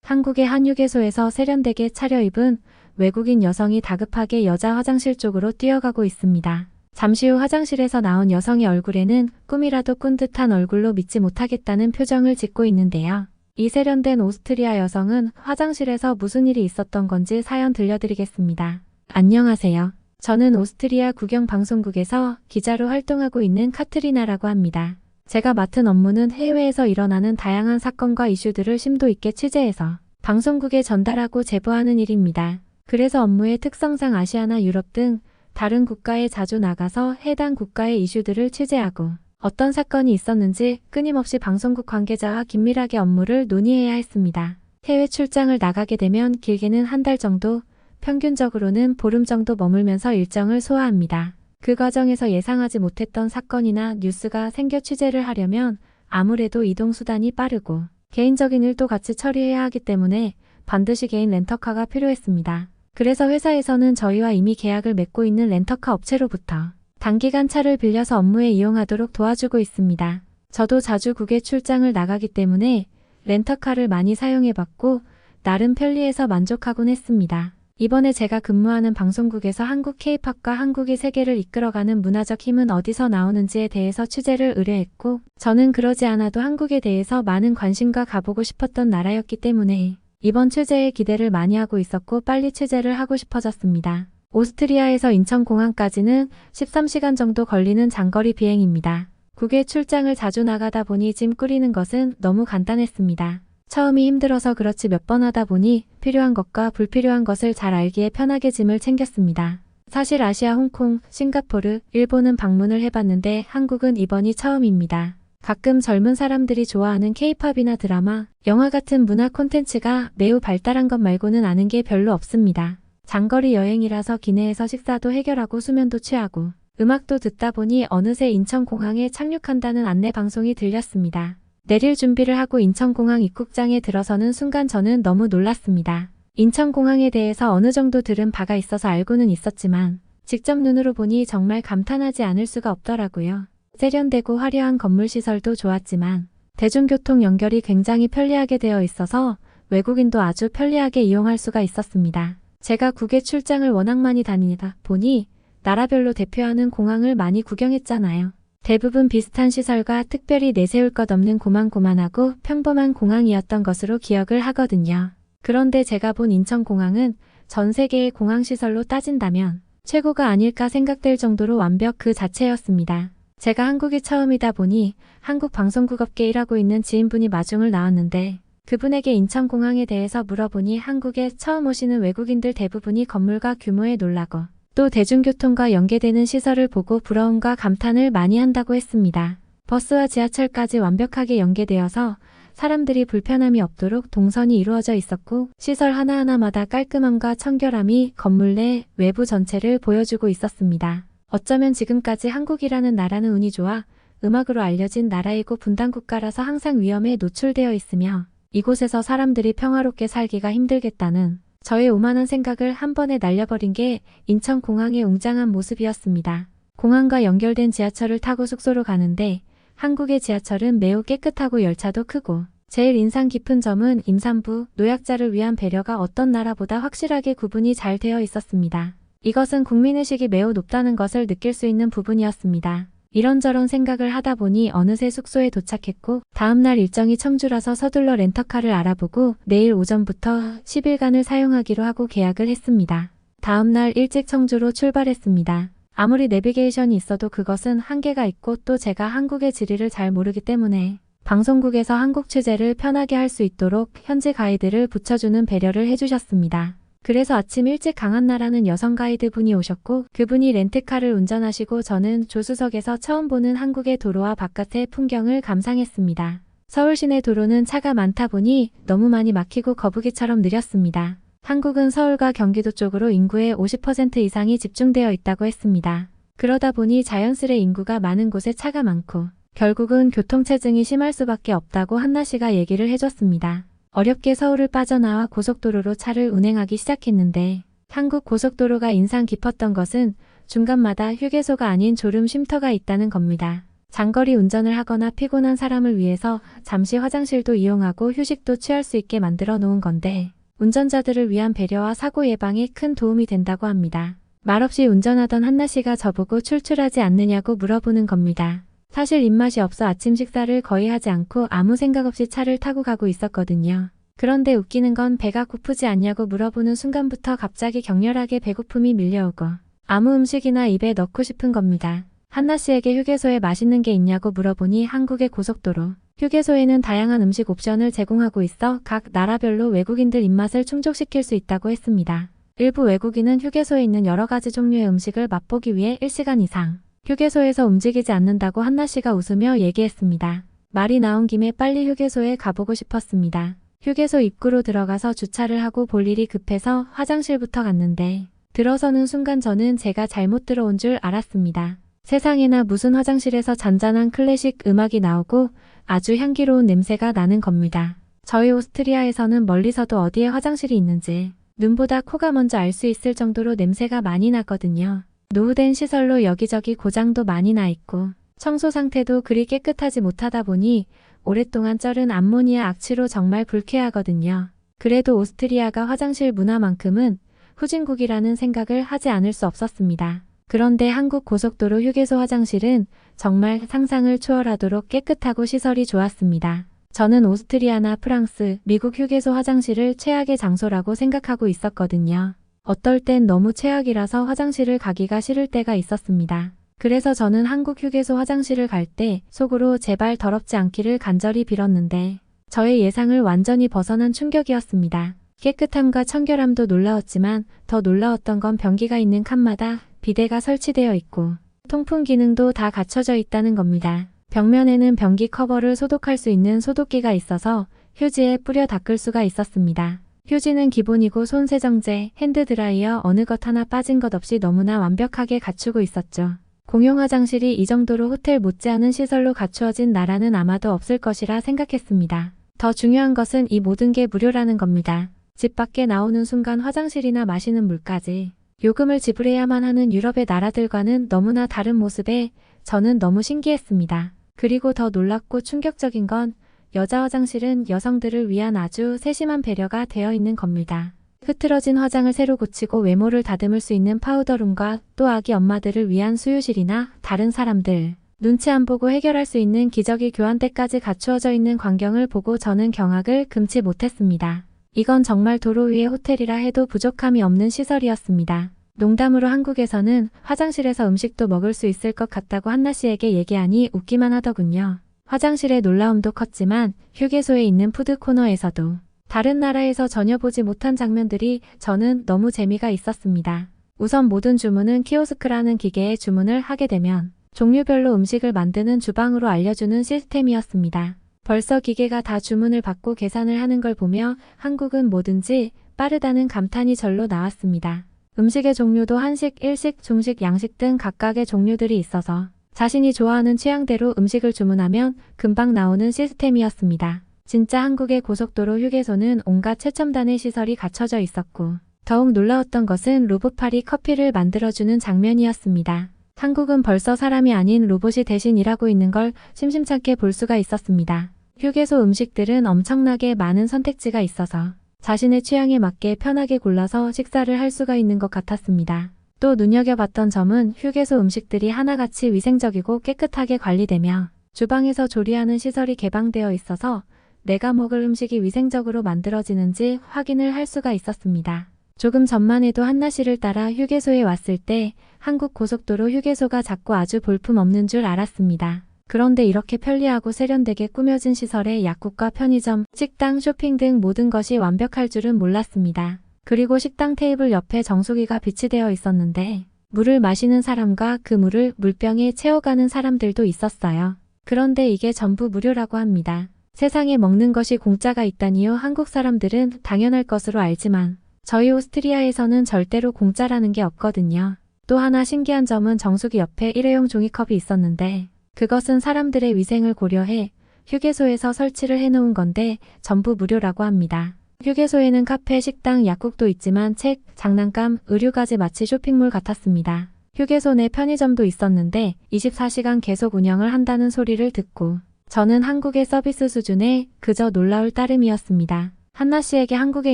한국의 한 휴게소에서 세련되게 차려입은 외국인 여성이 다급하게 여자 화장실 쪽으로 뛰어가고 있습니다. 잠시 후 화장실에서 나온 여성의 얼굴에는 꿈이라도 꾼 듯한 얼굴로 믿지 못하겠다는 표정을 짓고 있는데요. 이 세련된 오스트리아 여성은 화장실에서 무슨 일이 있었던 건지 사연 들려드리겠습니다. 안녕하세요. 저는 오스트리아 국영방송국에서 기자로 활동하고 있는 카트리나라고 합니다. 제가 맡은 업무는 해외에서 일어나는 다양한 사건과 이슈들을 심도 있게 취재해서 방송국에 전달하고 제보하는 일입니다. 그래서 업무의 특성상 아시아나 유럽 등 다른 국가에 자주 나가서 해당 국가의 이슈들을 취재하고 어떤 사건이 있었는지 끊임없이 방송국 관계자와 긴밀하게 업무를 논의해야 했습니다. 해외 출장을 나가게 되면 길게는 한 달 정도, 평균적으로는 보름 정도 머물면서 일정을 소화합니다. 그 과정에서 예상하지 못했던 사건이나 뉴스가 생겨 취재를 하려면 아무래도 이동수단이 빠르고 개인적인 일도 같이 처리해야 하기 때문에 반드시 개인 렌터카가 필요했습니다. 그래서 회사에서는 저희와 이미 계약을 맺고 있는 렌터카 업체로부터 단기간 차를 빌려서 업무에 이용하도록 도와주고 있습니다. 저도 자주 국외 출장을 나가기 때문에 렌터카를 많이 사용해봤고 나름 편리해서 만족하곤 했습니다. 이번에 제가 근무하는 방송국에서 한국 K-팝과 한국이 세계를 이끌어가는 문화적 힘은 어디서 나오는지에 대해서 취재를 의뢰했고 저는 그러지 않아도 한국에 대해서 많은 관심과 가보고 싶었던 나라였기 때문에 이번 취재에 기대를 많이 하고 있었고 빨리 취재를 하고 싶어졌습니다. 오스트리아에서 인천공항까지는 13시간 정도 걸리는 장거리 비행입니다. 국외 출장을 자주 나가다 보니 짐 꾸리는 것은 너무 간단했습니다. 처음이 힘들어서 그렇지 몇 번 하다 보니 필요한 것과 불필요한 것을 잘 알기에 편하게 짐을 챙겼습니다. 사실 아시아, 홍콩, 싱가포르, 일본은 방문을 해봤는데 한국은 이번이 처음입니다. 가끔 젊은 사람들이 좋아하는 K-팝이나 드라마, 영화 같은 문화 콘텐츠가 매우 발달한 것 말고는 아는 게 별로 없습니다. 장거리 여행이라서 기내에서 식사도 해결하고 수면도 취하고 음악도 듣다 보니 어느새 인천공항에 착륙한다는 안내 방송이 들렸습니다. 내릴 준비를 하고 인천공항 입국장에 들어서는 순간 저는 너무 놀랐습니다. 인천공항에 대해서 어느 정도 들은 바가 있어서 알고는 있었지만 직접 눈으로 보니 정말 감탄하지 않을 수가 없더라고요. 세련되고 화려한 건물 시설도 좋았지만 대중교통 연결이 굉장히 편리하게 되어 있어서 외국인도 아주 편리하게 이용할 수가 있었습니다. 제가 국외 출장을 워낙 많이 다니다 보니 나라별로 대표하는 공항을 많이 구경했잖아요. 대부분 비슷한 시설과 특별히 내세울 것 없는 고만고만하고 평범한 공항이었던 것으로 기억을 하거든요. 그런데 제가 본 인천공항은 전 세계의 공항시설로 따진다면 최고가 아닐까 생각될 정도로 완벽 그 자체였습니다. 제가 한국이 처음이다 보니 한국 방송국 업계에 일하고 있는 지인분이 마중을 나왔는데 그분에게 인천공항에 대해서 물어보니 한국에 처음 오시는 외국인들 대부분이 건물과 규모에 놀라고 또 대중교통과 연계되는 시설을 보고 부러움과 감탄을 많이 한다고 했습니다. 버스와 지하철까지 완벽하게 연계되어서 사람들이 불편함이 없도록 동선이 이루어져 있었고 시설 하나하나마다 깔끔함과 청결함이 건물 내 외부 전체를 보여주고 있었습니다. 어쩌면 지금까지 한국이라는 나라는 운이 좋아 음악으로 알려진 나라이고 분단국가라서 항상 위험에 노출되어 있으며 이곳에서 사람들이 평화롭게 살기가 힘들겠다는 저의 오만한 생각을 한 번에 날려버린 게 인천공항의 웅장한 모습이었습니다. 공항과 연결된 지하철을 타고 숙소로 가는데 한국의 지하철은 매우 깨끗하고 열차도 크고 제일 인상 깊은 점은 임산부, 노약자를 위한 배려가 어떤 나라보다 확실하게 구분이 잘 되어 있었습니다. 이것은 국민의식이 매우 높다는 것을 느낄 수 있는 부분이었습니다. 이런저런 생각을 하다 보니 어느새 숙소에 도착했고 다음날 일정이 청주라서 서둘러 렌터카를 알아보고 내일 오전부터 10일간을 사용하기로 하고 계약을 했습니다. 다음날 일찍 청주로 출발했습니다. 아무리 내비게이션이 있어도 그것은 한계가 있고 또 제가 한국의 지리를 잘 모르기 때문에 방송국에서 한국 취재를 편하게 할 수 있도록 현지 가이드를 붙여주는 배려를 해주셨습니다. 그래서 아침 일찍 강한나라는 여성 가이드 분이 오셨고 그분이 렌트카를 운전하시고 저는 조수석에서 처음 보는 한국의 도로와 바깥의 풍경을 감상했습니다. 서울 시내 도로는 차가 많다 보니 너무 많이 막히고 거북이처럼 느렸습니다. 한국은 서울과 경기도 쪽으로 인구의 50% 이상이 집중되어 있다고 했습니다. 그러다 보니 자연스레 인구가 많은 곳에 차가 많고 결국은 교통체증이 심할 수밖에 없다고 한나 씨가 얘기를 해줬습니다. 어렵게 서울을 빠져나와 고속도로로 차를 운행하기 시작했는데 한국 고속도로가 인상 깊었던 것은 중간마다 휴게소가 아닌 졸음 쉼터가 있다는 겁니다. 장거리 운전을 하거나 피곤한 사람을 위해서 잠시 화장실도 이용하고 휴식도 취할 수 있게 만들어 놓은 건데 운전자들을 위한 배려와 사고 예방에 큰 도움이 된다고 합니다. 말없이 운전하던 한나 씨가 저보고 출출하지 않느냐고 물어보는 겁니다. 사실 입맛이 없어 아침 식사를 거의 하지 않고 아무 생각 없이 차를 타고 가고 있었거든요. 그런데 웃기는 건 배가 고프지 않냐고 물어보는 순간부터 갑자기 격렬하게 배고픔이 밀려오고 아무 음식이나 입에 넣고 싶은 겁니다. 한나 씨에게 휴게소에 맛있는 게 있냐고 물어보니 한국의 고속도로 휴게소에는 다양한 음식 옵션을 제공하고 있어 각 나라별로 외국인들 입맛을 충족시킬 수 있다고 했습니다. 일부 외국인은 휴게소에 있는 여러 가지 종류의 음식을 맛보기 위해 1시간 이상 휴게소에서 움직이지 않는다고 한나 씨가 웃으며 얘기했습니다. 말이 나온 김에 빨리 휴게소에 가보고 싶었습니다. 휴게소 입구로 들어가서 주차를 하고 볼 일이 급해서 화장실부터 갔는데 들어서는 순간 저는 제가 잘못 들어온 줄 알았습니다. 세상에나 무슨 화장실에서 잔잔한 클래식 음악이 나오고 아주 향기로운 냄새가 나는 겁니다. 저희 오스트리아에서는 멀리서도 어디에 화장실이 있는지 눈보다 코가 먼저 알 수 있을 정도로 냄새가 많이 나거든요. 노후된 시설로 여기저기 고장도 많이 나 있고 청소 상태도 그리 깨끗하지 못하다 보니 오랫동안 쩔은 암모니아 악취로 정말 불쾌하거든요. 그래도 오스트리아가 화장실 문화만큼은 후진국이라는 생각을 하지 않을 수 없었습니다. 그런데 한국 고속도로 휴게소 화장실은 정말 상상을 초월하도록 깨끗하고 시설이 좋았습니다. 저는 오스트리아나 프랑스, 미국 휴게소 화장실을 최악의 장소라고 생각하고 있었거든요. 어떨 땐 너무 최악이라서 화장실을 가기가 싫을 때가 있었습니다. 그래서 저는 한국 휴게소 화장실을 갈 때 속으로 제발 더럽지 않기를 간절히 빌었는데 저의 예상을 완전히 벗어난 충격이었습니다. 깨끗함과 청결함도 놀라웠지만 더 놀라웠던 건 변기가 있는 칸마다 비데가 설치되어 있고 통풍 기능도 다 갖춰져 있다는 겁니다. 벽면에는 변기 커버를 소독할 수 있는 소독기가 있어서 휴지에 뿌려 닦을 수가 있었습니다. 휴지는 기본이고 손세정제, 핸드드라이어 어느 것 하나 빠진 것 없이 너무나 완벽하게 갖추고 있었죠. 공용 화장실이 이 정도로 호텔 못지않은 시설로 갖추어진 나라는 아마도 없을 것이라 생각했습니다. 더 중요한 것은 이 모든 게 무료라는 겁니다. 집 밖에 나오는 순간 화장실이나 마시는 물까지 요금을 지불해야만 하는 유럽의 나라들과는 너무나 다른 모습에 저는 너무 신기했습니다. 그리고 더 놀랍고 충격적인 건 여자 화장실은 여성들을 위한 아주 세심한 배려가 되어 있는 겁니다. 흐트러진 화장을 새로 고치고 외모를 다듬을 수 있는 파우더룸과 또 아기 엄마들을 위한 수유실이나 다른 사람들 눈치 안 보고 해결할 수 있는 기저귀 교환대까지 갖추어져 있는 광경을 보고 저는 경악을 금치 못했습니다. 이건 정말 도로 위의 호텔이라 해도 부족함이 없는 시설이었습니다. 농담으로 한국에서는 화장실에서 음식도 먹을 수 있을 것 같다고 한나 씨에게 얘기하니 웃기만 하더군요. 화장실의 놀라움도 컸지만 휴게소에 있는 푸드 코너에서도 다른 나라에서 전혀 보지 못한 장면들이 저는 너무 재미가 있었습니다. 우선 모든 주문은 키오스크라는 기계에 주문을 하게 되면 종류별로 음식을 만드는 주방으로 알려주는 시스템이었습니다. 벌써 기계가 다 주문을 받고 계산을 하는 걸 보며 한국은 뭐든지 빠르다는 감탄이 절로 나왔습니다. 음식의 종류도 한식, 일식, 중식, 양식 등 각각의 종류들이 있어서 자신이 좋아하는 취향대로 음식을 주문하면 금방 나오는 시스템이었습니다. 진짜 한국의 고속도로 휴게소는 온갖 최첨단의 시설이 갖춰져 있었고 더욱 놀라웠던 것은 로봇팔이 커피를 만들어주는 장면이었습니다. 한국은 벌써 사람이 아닌 로봇이 대신 일하고 있는 걸 심심찮게 볼 수가 있었습니다. 휴게소 음식들은 엄청나게 많은 선택지가 있어서 자신의 취향에 맞게 편하게 골라서 식사를 할 수가 있는 것 같았습니다. 또 눈여겨봤던 점은 휴게소 음식들이 하나같이 위생적이고 깨끗하게 관리되며 주방에서 조리하는 시설이 개방되어 있어서 내가 먹을 음식이 위생적으로 만들어지는지 확인을 할 수가 있었습니다. 조금 전만 해도 한나 씨를 따라 휴게소에 왔을 때 한국 고속도로 휴게소가 작고 아주 볼품없는 줄 알았습니다. 그런데 이렇게 편리하고 세련되게 꾸며진 시설에 약국과 편의점, 식당, 쇼핑 등 모든 것이 완벽할 줄은 몰랐습니다. 그리고 식당 테이블 옆에 정수기가 비치되어 있었는데 물을 마시는 사람과 그 물을 물병에 채워가는 사람들도 있었어요. 그런데 이게 전부 무료라고 합니다. 세상에 먹는 것이 공짜가 있다니요. 한국 사람들은 당연할 것으로 알지만 저희 오스트리아에서는 절대로 공짜라는 게 없거든요. 또 하나 신기한 점은 정수기 옆에 일회용 종이컵이 있었는데 그것은 사람들의 위생을 고려해 휴게소에서 설치를 해놓은 건데 전부 무료라고 합니다. 휴게소에는 카페, 식당, 약국도 있지만 책, 장난감, 의류까지 마치 쇼핑몰 같았습니다. 휴게소 내 편의점도 있었는데 24시간 계속 운영을 한다는 소리를 듣고 저는 한국의 서비스 수준에 그저 놀라울 따름이었습니다. 한나 씨에게 한국에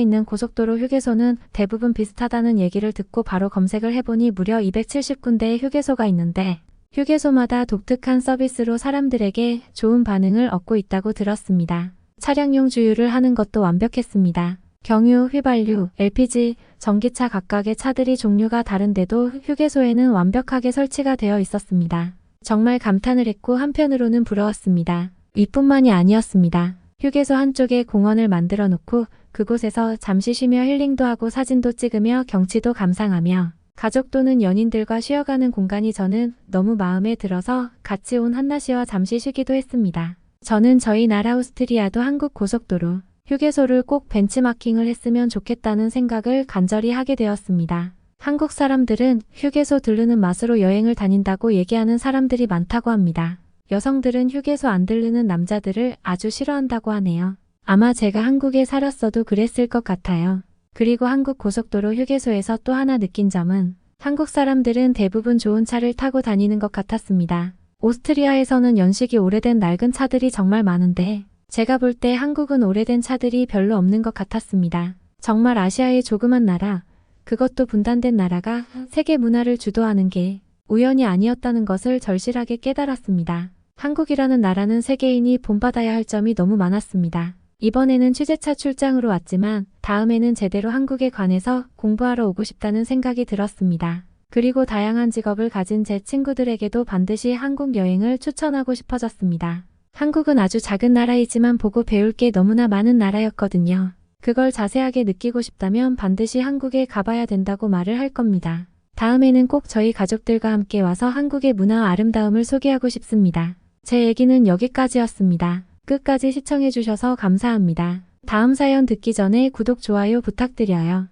있는 고속도로 휴게소는 대부분 비슷하다는 얘기를 듣고 바로 검색을 해보니 무려 270군데의 휴게소가 있는데 휴게소마다 독특한 서비스로 사람들에게 좋은 반응을 얻고 있다고 들었습니다. 차량용 주유를 하는 것도 완벽했습니다. 경유, 휘발유, LPG, 전기차 각각의 차들이 종류가 다른데도 휴게소에는 완벽하게 설치가 되어 있었습니다. 정말 감탄을 했고 한편으로는 부러웠습니다. 이뿐만이 아니었습니다. 휴게소 한쪽에 공원을 만들어 놓고 그곳에서 잠시 쉬며 힐링도 하고 사진도 찍으며 경치도 감상하며 가족 또는 연인들과 쉬어가는 공간이 저는 너무 마음에 들어서 같이 온 한나 씨와 잠시 쉬기도 했습니다. 저는 저희 나라 오스트리아도 한국 고속도로 휴게소를 꼭 벤치마킹을 했으면 좋겠다는 생각을 간절히 하게 되었습니다. 한국 사람들은 휴게소 들르는 맛으로 여행을 다닌다고 얘기하는 사람들이 많다고 합니다. 여성들은 휴게소 안 들르는 남자들을 아주 싫어한다고 하네요. 아마 제가 한국에 살았어도 그랬을 것 같아요. 그리고 한국 고속도로 휴게소에서 또 하나 느낀 점은 한국 사람들은 대부분 좋은 차를 타고 다니는 것 같았습니다. 오스트리아에서는 연식이 오래된 낡은 차들이 정말 많은데 제가 볼 때 한국은 오래된 차들이 별로 없는 것 같았습니다. 정말 아시아의 조그만 나라, 그것도 분단된 나라가 세계 문화를 주도하는 게 우연이 아니었다는 것을 절실하게 깨달았습니다. 한국이라는 나라는 세계인이 본받아야 할 점이 너무 많았습니다. 이번에는 취재차 출장으로 왔지만 다음에는 제대로 한국에 관해서 공부하러 오고 싶다는 생각이 들었습니다. 그리고 다양한 직업을 가진 제 친구들에게도 반드시 한국 여행을 추천하고 싶어졌습니다. 한국은 아주 작은 나라이지만 보고 배울 게 너무나 많은 나라였거든요. 그걸 자세하게 느끼고 싶다면 반드시 한국에 가봐야 된다고 말을 할 겁니다. 다음에는 꼭 저희 가족들과 함께 와서 한국의 문화와 아름다움을 소개하고 싶습니다. 제 얘기는 여기까지였습니다. 끝까지 시청해주셔서 감사합니다. 다음 사연 듣기 전에 구독, 좋아요 부탁드려요.